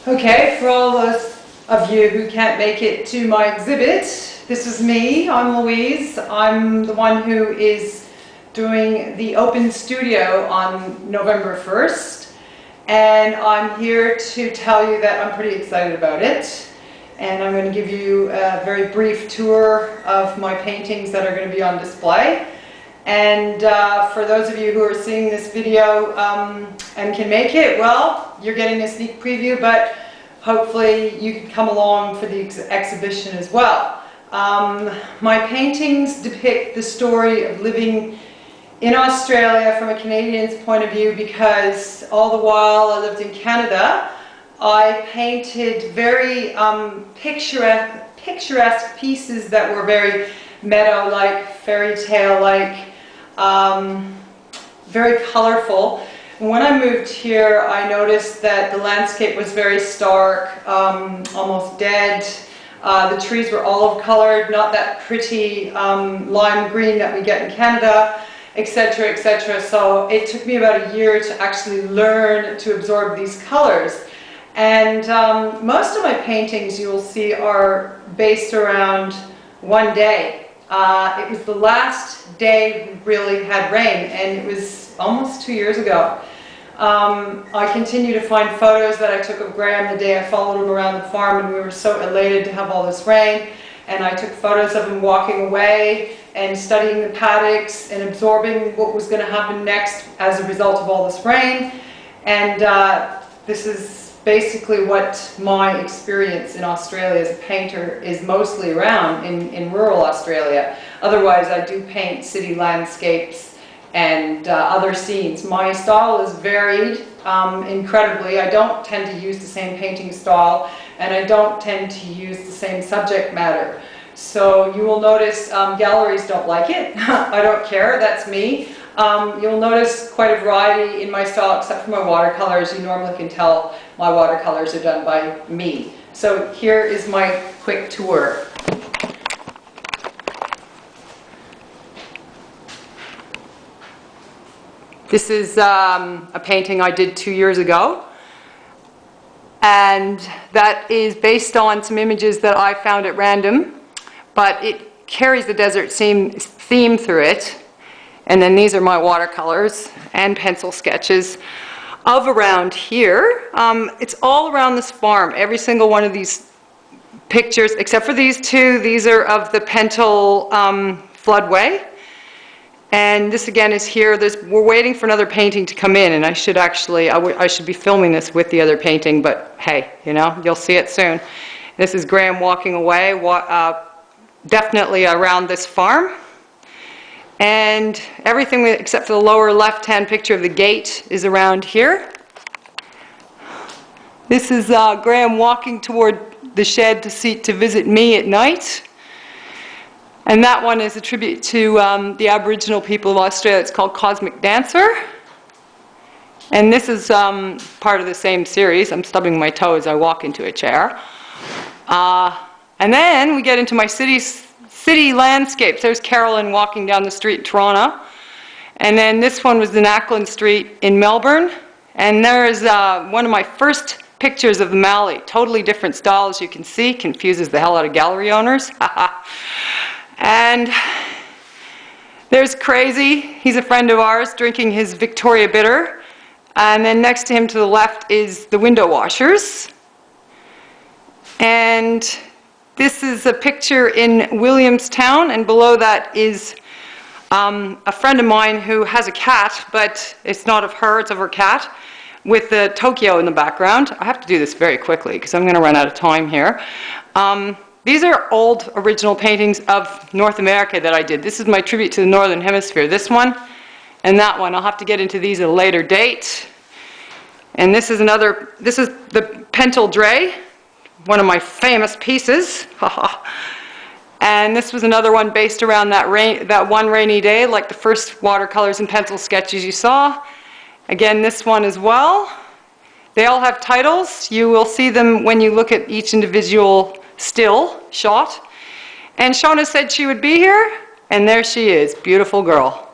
Okay, for all those of you who can't make it to my exhibit, this is me. I'm Louise. I'm the one who is doing the open studio on November 1st, and I'm here to tell you that I'm pretty excited about it. And I'm going to give you a very brief tour of my paintings that are going to be on display. And for those of you who are seeing this video and can make it, well, you're getting a sneak preview, but hopefully you can come along for the exhibition as well. My paintings depict the story of living in Australia from a Canadian's point of view, because all the while I lived in Canada, I painted very picturesque pieces that were very meadow-like, fairy tale-like, very colorful. And when I moved here, I noticed that the landscape was very stark, almost dead. The trees were olive-colored, not that pretty lime green that we get in Canada, etc., etc. So it took me about a year to actually learn to absorb these colors. And most of my paintings, you will see, are based around one day. It was the last day we really had rain, and it was almost 2 years ago. I continue to find photos that I took of Graham the day I followed him around the farm, and we were so elated to have all this rain. And I took photos of him walking away and studying the paddocks and absorbing what was going to happen next as a result of all this rain. And this is basically what my experience in Australia as a painter is mostly around, in rural Australia. Otherwise, I do paint city landscapes and other scenes. My style is varied incredibly. I don't tend to use the same painting style, and I don't tend to use the same subject matter. So you will notice galleries don't like it. I don't care, that's me. You'll notice quite a variety in my style, except for my watercolors. You normally can tell my watercolors are done by me. So here is my quick tour. This is a painting I did 2 years ago, and that is based on some images that I found at random, but it carries the desert theme through it. And then these are my watercolors and pencil sketches of around here. It's all around this farm. Every single one of these pictures, except for these two, these are of the Pental floodway. And this again is here. We're waiting for another painting to come in, and I should actually, I should be filming this with the other painting, but hey, you know, you'll see it soon. This is Graham walking away, definitely around this farm. And everything except for the lower left-hand picture of the gate is around here. This is Graham walking toward the shed to visit me at night. And that one is a tribute to the Aboriginal people of Australia. It's called Cosmic Dancer. And this is part of the same series. I'm stubbing my toe as I walk into a chair. And then we get into my city landscapes. There's Carolyn walking down the street in Toronto. And then this one was in Ackland Street in Melbourne. And there is one of my first pictures of the Mallee. Totally different style, as you can see. Confuses the hell out of gallery owners. And there's Crazy. He's a friend of ours drinking his Victoria Bitter. And then next to him to the left is the window washers. And this is a picture in Williamstown, and below that is a friend of mine who has a cat, but it's not of her, it's of her cat, with the Tokyo in the background. I have to do this very quickly because I'm going to run out of time here. These are old original paintings of North America that I did. This is my tribute to the Northern Hemisphere. This one and that one. I'll have to get into these at a later date. And this is the Pental Dray, one of my famous pieces. And this was another one based around that one rainy day, like the first watercolors and pencil sketches you saw. Again, this one as well. They all have titles. You will see them when you look at each individual still shot. And Shona said she would be here, and there she is, beautiful girl.